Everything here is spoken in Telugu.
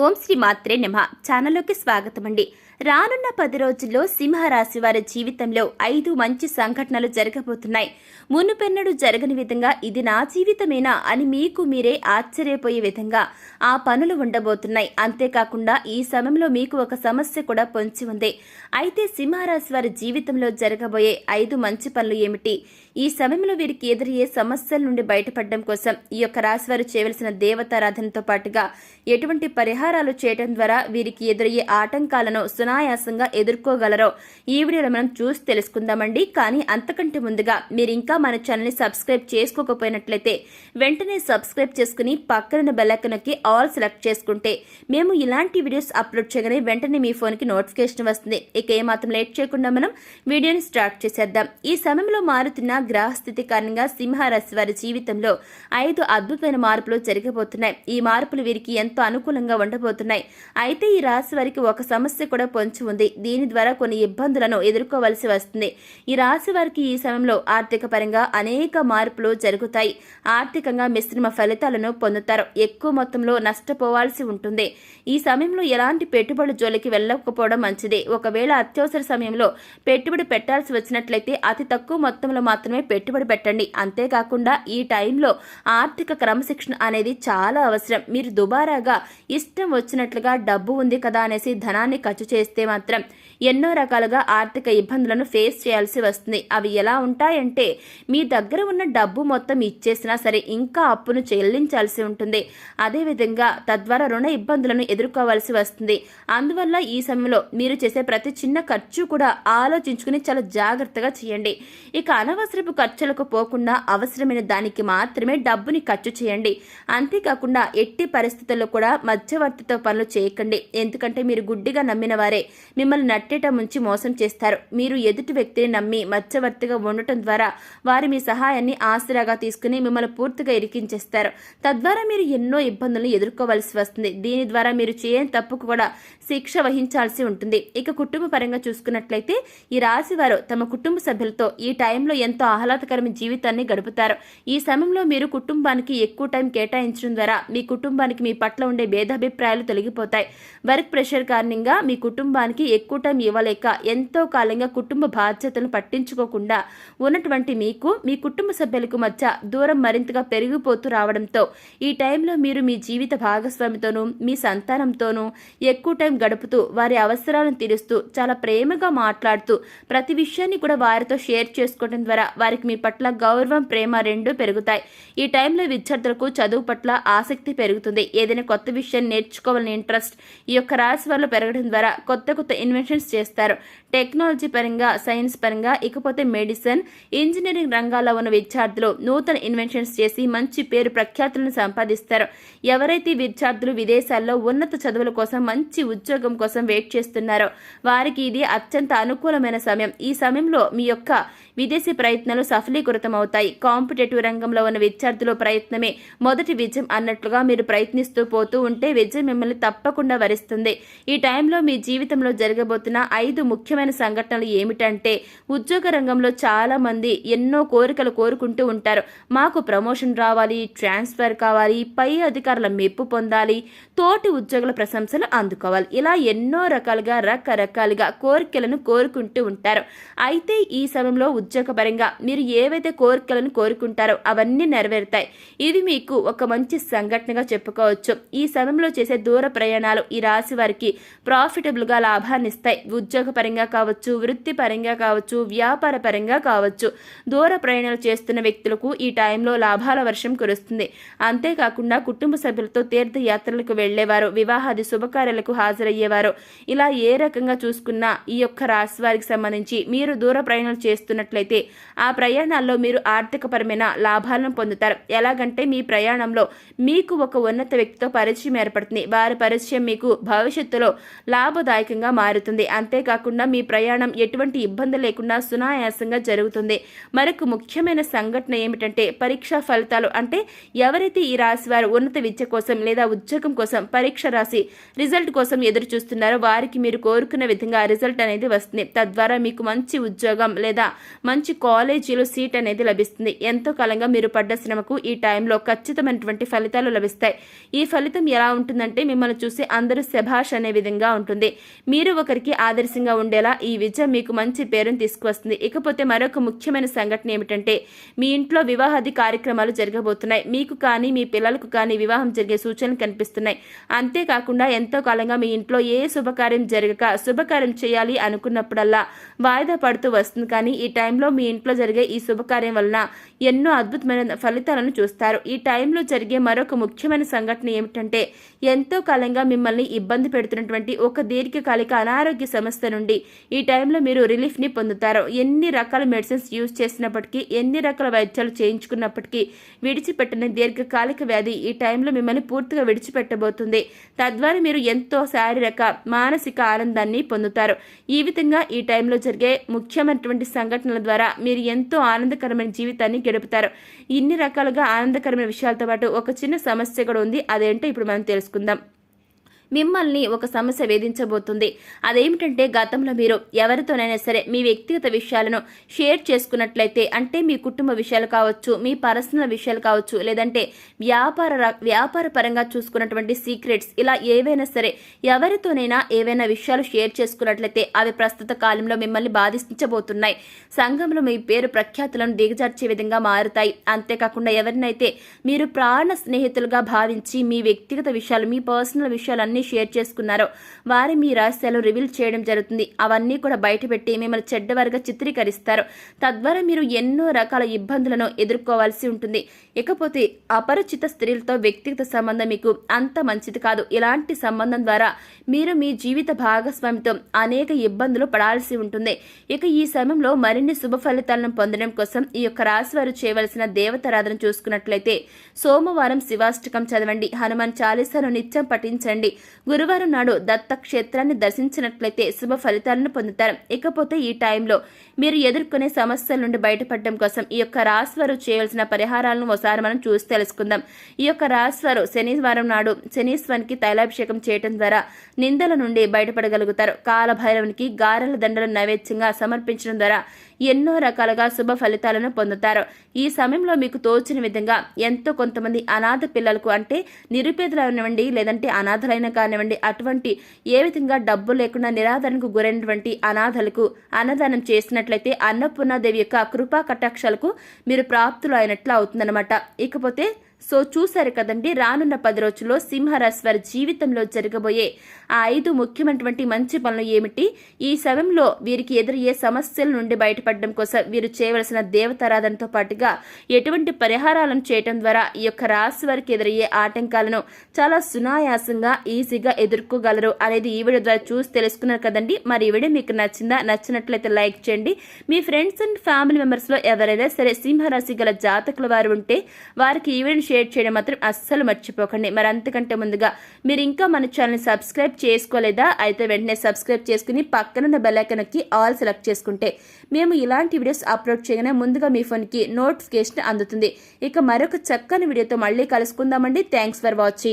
ఓం శ్రీ మాత్రే నమః. ఛానల్లోకి స్వాగతం అండి. రానున్న 10 రోజుల్లో సింహరాశి వారి జీవితంలో 5 మంచి సంఘటనలు జరగబోతున్నాయి. మునుపెన్నడూ జరగని విధంగా ఇది నా జీవితమేనా అని మీకు మీరే ఆశ్చర్యపోయే విధంగా ఆ పనులు ఉండబోతున్నాయి. అంతేకాకుండా ఈ సమయంలో మీకు ఒక సమస్య కూడా పొంచి ఉంది. అయితే సింహరాశి వారి జీవితంలో జరగబోయే 5 మంచి పనులు ఏమిటి? ఈ సమయంలో వీరికి ఎదురయ్యే సమస్యల నుండి బయటపడడం కోసం ఈ యొక్క రాశి వారు చేయవలసిన దేవతారాధనతో పాటుగా ఎటువంటి పరిహారాలు చేయడం ద్వారా వీరికి ఎదురయ్యే ఆటంకాలను సునాయాసంగా ఎదుర్కోగలరో ఈ వీడియోలో మనం చూసి తెలుసుకుందామండి. కానీ అంతకంటే ముందుగా మీరు ఇంకా మన ఛానల్ని సబ్స్క్రైబ్ చేసుకోకపోయినట్లయితే వెంటనే సబ్స్క్రైబ్ చేసుకుని పక్కన బెల్ ఐకాన్ నొక్కి ఆల్ సెలెక్ట్ చేసుకుంటే మేము ఇలాంటి వీడియోస్ అప్లోడ్ చేయగానే వెంటనే మీ ఫోన్కి నోటిఫికేషన్ వస్తుంది. ఇక ఏమాత్రం లేట్ చేయకుండా మనం వీడియోని స్టార్ట్ చేసేద్దాం. ఈ సమయంలో మారుతున్న గ్రహస్థితి కారణంగా సింహరాశి వారి జీవితంలో 5 అద్భుతమైన మార్పులు జరగబోతున్నాయి. ఈ మార్పులు వీరికి ఎంతో అనుకూలంగా ఉండబోతున్నాయి. అయితే ఈ రాశి వారికి ఒక సమస్య కూడా పొంచి ఉంది. దీని ద్వారా కొన్ని ఇబ్బందులను ఎదుర్కోవలసి వస్తుంది. ఈ రాశి వారికి ఈ సమయంలో ఆర్థిక పరంగా అనేక మార్పులు జరుగుతాయి. ఆర్థికంగా మిశ్రమ ఫలితాలను పొందుతారు. ఎక్కువ మొత్తంలో నష్టపోవాల్సి ఉంటుంది. ఈ సమయంలో ఎలాంటి పెట్టుబడి జోలికి వెళ్ళకపోవడం మంచిది. ఒకవేళ అత్యవసర సమయంలో పెట్టుబడి పెట్టాల్సి వచ్చినట్లయితే అతి తక్కువ మొత్తంలో మాత్రమే పెట్టుబడి పెట్టండి. అంతేకాకుండా ఈ టైంలో ఆర్థిక క్రమశిక్షణ అనేది చాలా అవసరం. మీరు దుబారాగా ఇష్టం వచ్చినట్లుగా డబ్బు ఉంది కదా అనేసి ధనాన్ని ఖర్చు చేస్తే మాత్రం ఎన్నో రకాలుగా ఆర్థిక ఇబ్బందులను ఫేస్ చేయాల్సి వస్తుంది. అవి ఎలా ఉంటాయంటే మీ దగ్గర ఉన్న డబ్బు మొత్తం ఇచ్చేసినా సరే ఇంకా అప్పును చెల్లించాల్సి ఉంటుంది. అదేవిధంగా తద్వారా రుణ ఇబ్బందులను ఎదుర్కోవాల్సి వస్తుంది. అందువల్ల ఈ సమయంలో మీరు చేసే ప్రతి చిన్న ఖర్చు కూడా ఆలోచించుకుని చాలా జాగ్రత్తగా చేయండి. ఇక అనవసరపు ఖర్చులకు పోకుండా అవసరమైన దానికి మాత్రమే డబ్బుని ఖర్చు చేయండి. అంతేకాకుండా ఎట్టి పరిస్థితుల్లో కూడా మధ్యవర్తితో పనులు చేయకండి. ఎందుకంటే మీరు గుడ్డిగా నమ్మిన వారే మిమ్మల్ని నట్టేట ముంచి మోసం చేస్తారు. మీరు ఎదుటి వ్యక్తిని నమ్మి మధ్యవర్తిగా ఉండటం ద్వారా వారి మీ సహాయాన్ని ఆసరాగా తీసుకుని మిమ్మల్ని పూర్తిగా ఇరికించేస్తారు. తద్వారా మీరు ఎన్నో ఇబ్బందులను ఎదుర్కోవాల్సి వస్తుంది. దీని ద్వారా మీరు చేయని తప్పుకు కూడా శిక్ష వహించాల్సి ఉంటుంది. ఇక కుటుంబ పరంగా చూసుకున్నట్లయితే ఈ రాశి వారు తమ కుటుంబ సభ్యులతో ఈ టైంలో ఎంతో ఆహ్లాదకరమైన జీవితాన్ని గడుపుతారు. ఈ సమయంలో మీరు కుటుంబానికి ఎక్కువ టైం కేటాయించడం ద్వారా మీ కుటుంబానికి మీ పట్ల ఉండే భేదాభిప్రాయాలు తొలగిపోతాయి. వర్క్ ప్రెషర్ కారణంగా మీ కుటుంబానికి ఎక్కువ టైం ఇవ్వలేక ఎంతో కాలంగా కుటుంబ బాధ్యతలను పట్టించుకోకుండా ఉన్నటువంటి మీకు మీ కుటుంబ సభ్యులకు మధ్య దూరం మరింతగా పెరిగిపోతూ రావడంతో ఈ టైంలో మీరు మీ జీవిత భాగస్వామితోనూ మీ సంతానంతోనూ ఎక్కువ టైం గడుపుతూ వారి అవసరాలను తీరుస్తూ చాలా ప్రేమగా మాట్లాడుతూ ప్రతి విషయాన్ని కూడా వారితో షేర్ చేసుకోవడం ద్వారా వారికి మీ పట్ల గౌరవం ప్రేమ రెండూ పెరుగుతాయి. ఈ టైంలో విద్యార్థులకు చదువు పట్ల ఆసక్తి పెరుగుతుంది. ఏదైనా కొత్త విషయాన్ని నేర్చుకోవాలని ఇంట్రెస్ట్ ఈ యొక్క రాశి వారిలో పెరగడం ద్వారా కొత్త కొత్త ఇన్వెన్షన్స్ చేస్తారు. టెక్నాలజీ పరంగా సైన్స్ పరంగా ఇకపోతే మెడిసిన్ ఇంజనీరింగ్ రంగాల్లో ఉన్న విద్యార్థులు నూతన ఇన్వెన్షన్స్ చేసి మంచి పేరు ప్రఖ్యాతులను సంపాదిస్తారు. ఎవరైతే విద్యార్థులు విదేశాల్లో ఉన్నత చదువుల కోసం మంచి ఉద్యోగం కోసం వెయిట్ చేస్తున్నారో వారికి ఇది అత్యంత అనుకూలమైన సమయం. ఈ సమయంలో మీ యొక్క విదేశీ ప్రయత్నాలు సఫలీకృతం అవుతాయి. కాంపిటేటివ్ రంగంలో ఉన్న విద్యార్థుల ప్రయత్నమే మొదటి విజయం అన్నట్లుగా మీరు ప్రయత్నిస్తూ పోతూ ఉంటే విజయం మిమ్మల్ని తప్పకుండా వరిస్తుంది. ఈ టైంలో మీ జీవితంలో జరగబోతున్న 5 ముఖ్యమైన సంఘటనలు ఏమిటంటే ఉద్యోగ రంగంలో చాలా మంది ఎన్నో కోరికలు కోరుకుంటూ ఉంటారు. మాకు ప్రమోషన్ రావాలి, ట్రాన్స్ఫర్ కావాలి, పై అధికారుల మెప్పు పొందాలి, తోటి ఉద్యోగుల ప్రశంసలు అందుకోవాలి, ఇలా ఎన్నో రకరకాలుగా కోరికలను కోరుకుంటూ ఉంటారు. అయితే ఈ సమయంలో ఉద్యోగపరంగా మీరు ఏవైతే కోరికలను కోరుకుంటారో అవన్నీ నెరవేరుతాయి. ఇది మీకు ఒక మంచి సంఘటనగా చెప్పుకోవచ్చు. ఈ సమయంలో చేసే దూర ప్రయాణాలు ఈ రాశి వారికి ప్రాఫిటబుల్ గా లాభాన్ని ఇస్తాయి. ఉద్యోగ పరంగా కావచ్చు, వృత్తి పరంగా కావచ్చు, వ్యాపార పరంగా కావచ్చు, దూర ప్రయాణాలు చేస్తున్న వ్యక్తులకు ఈ టైంలో లాభాల వర్షం కురుస్తుంది. అంతేకాకుండా కుటుంబ సభ్యులతో తీర్థయాత్రలకు వెళ్లేవారు, వివాహాది శుభకార్యాలకు హాజరయ్యేవారు, ఇలా ఏ రకంగా చూసుకున్నా ఈ యొక్క రాశి వారికి సంబంధించి మీరు దూర ప్రయాణాలు చేస్తున్నట్లయితే ఆ ప్రయాణాల్లో మీరు ఆర్థికపరమైన లాభాలను పొందుతారు. ఎలాగంటే మీ ప్రయాణంలో మీకు ఒక ఉన్నత వ్యక్తితో పరిచయం ఏర్పడుతుంది. వారి పరిచయం మీకు భవిష్యత్తులో లాభదాయకంగా మారుతుంది. అంతేకాకుండా మీ ప్రయాణం ఎటువంటి ఇబ్బంది లేకుండా సునాయాసంగా జరుగుతుంది. మరొక ముఖ్యమైన సంఘటన ఏమిటంటే పరీక్షా ఫలితాలు. అంటే ఎవరైతే ఈ రాశి వారు ఉన్నత విద్య కోసం లేదా ఉద్యోగం కోసం కోసం పరీక్ష రాసి రిజల్ట్ కోసం ఎదురు చూస్తున్నారో వారికి మీరు కోరుకున్న విధంగా రిజల్ట్ అనేది వస్తుంది. తద్వారా మీకు మంచి ఉద్యోగం లేదా మంచి కాలేజీలో సీట్ అనేది లభిస్తుంది. ఎంతో కాలంగా మీరు పడ్డ శ్రమకు ఈ టైంలో ఖచ్చితమైనటువంటి ఫలితాలు లభిస్తాయి. ఈ ఫలితం ఎలా ఉంటుందంటే మిమ్మల్ని చూసి అందరూ శభాష్ అనే విధంగా ఉంటుంది. మీరు ఒకరికి ఆదర్శంగా ఉండేలా ఈ విజయం మీకు మంచి పేరును తీసుకువస్తుంది. ఇకపోతే మరొక ముఖ్యమైన సంఘటన ఏమిటంటే మీ ఇంట్లో వివాహాది కార్యక్రమాలు జరగబోతున్నాయి. మీకు కానీ మీ పిల్లలకు కానీ వివాహం జరిగే సూచనలు కనిపిస్తున్నాయి. అంతేకాకుండా ఎంతో కాలంగా మీ ఇంట్లో ఏ శుభకార్యం జరగక శుభకార్యం చేయాలి అనుకున్నప్పుడల్లా వాయిదా పడుతూ వస్తుంది. కానీ ఈ టైంలో మీ ఇంట్లో జరిగే ఈ శుభకార్యం వలన ఎన్నో అద్భుతమైన ఫలితాలను చూస్తారు. ఈ టైంలో జరిగే మరొక ముఖ్యమైన సంఘటన ఏమిటంటే ఎంతో కాలంగా మిమ్మల్ని ఇబ్బంది పెడుతున్నటువంటి ఒక దీర్ఘకాలిక అనారోగ్య సమస్య నుండి ఈ టైంలో మీరు రిలీఫ్ని పొందుతారు. ఎన్ని రకాల మెడిసిన్స్ యూజ్ చేసినప్పటికీ ఎన్ని రకాల వైద్యాలు చేయించుకున్నప్పటికీ విడిచిపెట్టిన దీర్ఘకాలిక వ్యాధి ఈ టైంలో మిమ్మల్ని పూర్తిగా విడిచిపెట్టబోతుంది. తద్వారా మీరు ఎంతో శారీరక మానసిక ఆనందాన్ని పొందుతారు. ఈ విధంగా ఈ టైంలో జరిగే ముఖ్యమైనటువంటి సంఘటనల ద్వారా మీరు ఎంతో ఆనందకరమైన జీవితాన్ని గడుపుతారు. ఇన్ని రకాలుగా ఆనందకరమైన విషయాలతో పాటు ఒక చిన్న సమస్య కూడా ఉంది. అదేంటో ఇప్పుడు మనం తెలుసుకుందాం. మిమ్మల్ని ఒక సమస్య వేధించబోతుంది. అదేమిటంటే గతంలో మీరు ఎవరితోనైనా సరే మీ వ్యక్తిగత విషయాలను షేర్ చేసుకున్నట్లయితే, అంటే మీ కుటుంబ విషయాలు కావచ్చు, మీ పర్సనల్ విషయాలు కావచ్చు, లేదంటే వ్యాపార పరంగా చూసుకున్నటువంటి సీక్రెట్స్, ఇలా ఏవైనా సరే ఎవరితోనైనా ఏవైనా విషయాలు షేర్ చేసుకున్నట్లయితే అవి ప్రస్తుత కాలంలో మిమ్మల్ని బాధించబోతున్నాయి. సంఘంలో మీ పేరు ప్రఖ్యాతులను దిగజార్చే విధంగా మారుతాయి. అంతేకాకుండా ఎవరినైతే మీరు ప్రాణ స్నేహితులుగా భావించి మీ వ్యక్తిగత విషయాలు, మీ పర్సనల్ విషయాలన్నీ షేర్ చేసుకున్నారో వారి మీ రహస్యాలు రివీల్ చేయడం జరుగుతుంది. అవన్నీ కూడా బయటపెట్టి మిమ్మల్ని చెడ్డవారిగా చిత్రీకరిస్తారు. తద్వారా మీరు ఎన్నో రకాల ఇబ్బందులను ఎదుర్కోవాల్సి ఉంటుంది. ఇకపోతే అపరిచిత స్త్రీలతో వ్యక్తిగత సంబంధం మీకు అంత మంచిది కాదు. ఇలాంటి సంబంధం ద్వారా మీరు మీ జీవిత భాగస్వామితో అనేక ఇబ్బందులు పడాల్సి ఉంటుంది. ఇక ఈ సమయంలో మరిన్ని శుభ ఫలితాలను పొందడం కోసం ఈ యొక్క రాశి వారు చేయవలసిన దేవతారాధన చూసుకున్నట్లయితే సోమవారం శివాష్టకం చదవండి, హనుమాన్ చాలీసాను నిత్యం పఠించండి, గురువారం నాడు దత్త క్షేత్రాన్ని దర్శించినట్లయితే శుభ ఫలితాలను పొందుతారు. ఇకపోతే ఈ టైంలో మీరు ఎదుర్కొనే సమస్యల నుండి బయటపడడం కోసం ఈ యొక్క రాశివారు చేయవలసిన పరిహారాలను ఒకసారి మనం చూసి తెలుసుకుందాం. ఈ యొక్క రాశివారు శనివారం నాడు శనీశ్వరునికి తైలాభిషేకం చేయడం ద్వారా నిందల నుండి బయటపడగలుగుతారు. కాలభైరవునికి గారెల దండలు నైవేద్యంగా సమర్పించడం ద్వారా ఎన్నో రకాలుగా శుభ ఫలితాలను పొందుతారు. ఈ సమయంలో మీకు తోచిన విధంగా ఎంతో కొంతమంది అనాథ పిల్లలకు, అంటే నిరుపేదలు కానివ్వండి లేదంటే అనాథలైన కానివ్వండి, అటువంటి ఏ విధంగా డబ్బు లేకుండా నిరాదరణకు గురైనటువంటి అనాథలకు అన్నదానం చేసినట్లయితే అన్నపూర్ణాదేవి యొక్క కృపా కటాక్షాలకు మీరు ప్రాప్తులు అయినట్లు అవుతుందన్నమాట. ఇకపోతే చూశారు కదండి, రానున్న 10 రోజుల్లో సింహరాశి వారి జీవితంలో జరగబోయే ఆ 5 ముఖ్యమైనటువంటి మంచి పనులు ఏమిటి, ఈ సమయంలో వీరికి ఎదురయ్యే సమస్యల నుండి బయటపడడం కోసం వీరు చేయవలసిన దేవతారాధనతో పాటుగా ఎటువంటి పరిహారాలను చేయటం ద్వారా ఈ యొక్క రాశి వారికి ఎదురయ్యే ఆటంకాలను చాలా సునాయాసంగా ఈజీగా ఎదుర్కోగలరు అనేది ఈ వీడియో ద్వారా చూసి తెలుసుకున్నారు కదండి. మరి ఈ వీడియో మీకు నచ్చిందా? నచ్చినట్లయితే లైక్ చేయండి. మీ ఫ్రెండ్స్ అండ్ ఫ్యామిలీ మెంబర్స్లో ఎవరైనా సరే సింహరాశి గల జాతకుల వారు ఉంటే వారికి ఈ వీడియో షేర్ చేయడం మాత్రం అస్సలు మర్చిపోకండి. మరి అంతకంటే ముందుగా మీరు ఇంకా మన ఛానల్ సబ్స్క్రైబ్ చేసుకోలేదా? అయితే వెంటనే సబ్స్క్రైబ్ చేసుకుని పక్కనున్న బెల్ ఐకాన్ నొక్కి ఆల్ సెలెక్ట్ చేసుకుంటే మేము ఇలాంటి వీడియోస్ అప్లోడ్ చేయగానే ముందుగా మీ ఫోన్కి నోటిఫికేషన్ అందుతుంది. ఇక మరొక చక్కని వీడియోతో మళ్ళీ కలుసుకుందామండి. Thanks for watching.